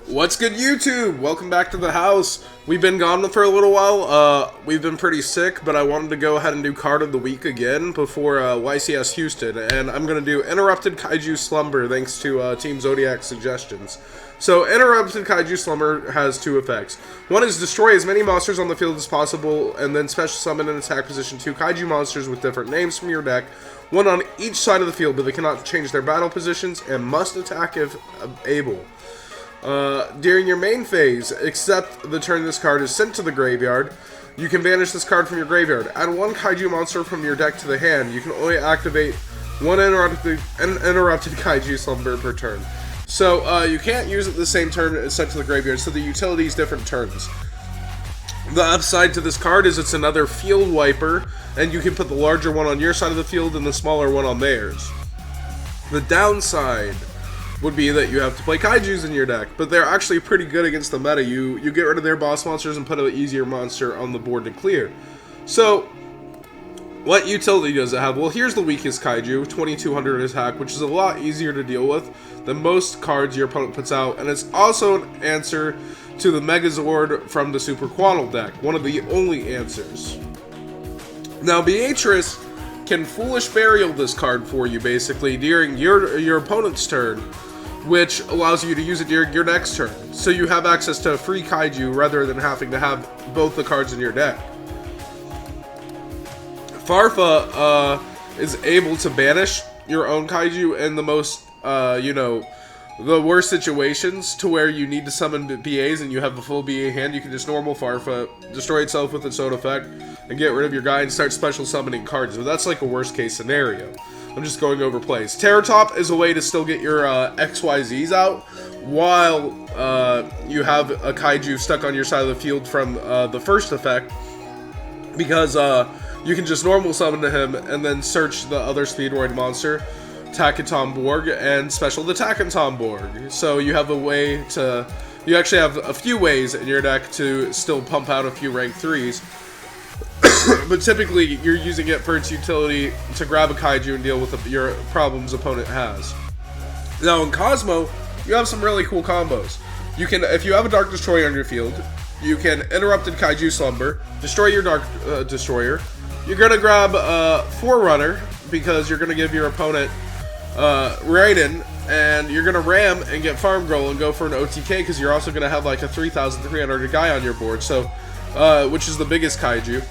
What's good, YouTube? Welcome back to the house. We've been gone for a little while. We've been pretty sick, but I wanted to go ahead and do card of the week again before YCS Houston, and I'm going to do Interrupted Kaiju Slumber thanks to Team Zodiac suggestions. So, Interrupted Kaiju Slumber has two effects. One is destroy as many monsters on the field as possible, and then special summon and attack position 2 Kaiju monsters with different names from your deck, one on each side of the field, but they cannot change their battle positions, and must attack if able. During your main phase, except the turn this card is sent to the graveyard, you can banish this card from your graveyard. Add one Kaiju monster from your deck to the hand. You can only activate one interrupted Kaiju Slumber per turn. So, you can't use it the same turn as sent to the graveyard, so the utility is different turns. The upside to this card is it's another field wiper, and you can put the larger one on your side of the field and the smaller one on theirs. The downside would be that you have to play Kaijus in your deck, but they're actually pretty good against the meta. You get rid of their boss monsters and put an easier monster on the board to clear. So, what utility does it have? Well, here's the weakest Kaiju, 2200 attack, which is a lot easier to deal with than most cards your opponent puts out, and it's also an answer to the Megazord from the Super Quantal deck, one of the only answers. Now, Beatrice can Foolish Burial this card for you, basically, during your opponent's turn, which allows you to use it during your next turn. So you have access to a free Kaiju rather than having to have both the cards in your deck. Farfa is able to banish your own Kaiju in the most, the worst situations, to where you need to summon BAs and you have a full BA hand. You can just normal Farfa, destroy itself with its own effect, and get rid of your guy and start special summoning cards. But that's like a worst case scenario. I'm just going over plays. Terratop is a way to still get your XYZs out while you have a Kaiju stuck on your side of the field from the first effect, because you can just normal summon to him and then search the other Speedroid monster, Takaton Borg, and special the Takaton Borg. So you have a way to, you actually have a few ways in your deck to still pump out a few rank 3s. But typically, you're using it for its utility to grab a Kaiju and deal with your problems opponent has. Now, in Kozmo, you have some really cool combos. You can, if you have a Dark Destroyer on your field, you can Interrupted Kaiju Slumber, destroy your Dark Destroyer. You're going to grab Forerunner, because you're going to give your opponent Raiden, and you're going to ram and get Farm Girl and go for an OTK, because you're also going to have like a 3,300 guy on your board, so which is the biggest Kaiju.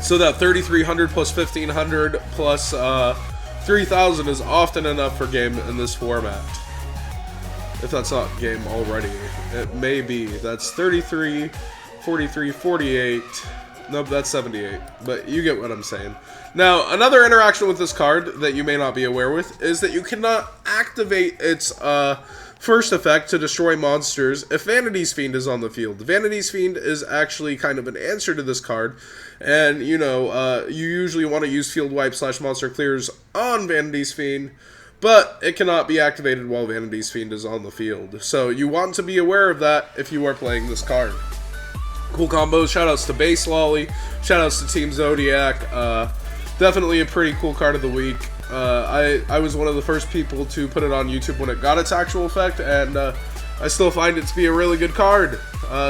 So that 3,300 plus 1,500 plus 3,000 is often enough for game in this format. If that's not game already, it may be. That's 33, 43, 48. Nope, that's 78. But you get what I'm saying. Now, another interaction with this card that you may not be aware with is that you cannot activate its first effect to destroy monsters if Vanity's Fiend is on the field. Vanity's Fiend is actually kind of an answer to this card, and you usually want to use field wipe / monster clears on Vanity's Fiend, but it cannot be activated while Vanity's Fiend is on the field. So you want to be aware of that if you are playing this card. Cool combos. Shoutouts to Base Lolly. Shoutouts to Team Zodiac. Definitely a pretty cool card of the week. I was one of the first people to put it on YouTube when it got its actual effect, and I still find it to be a really good card.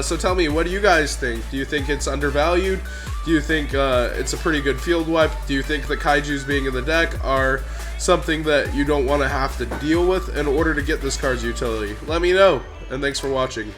So tell me, what do you guys think? Do you think it's undervalued? Do you think it's a pretty good field wipe? Do you think the Kaijus being in the deck are something that you don't want to have to deal with in order to get this card's utility? Let me know, and thanks for watching.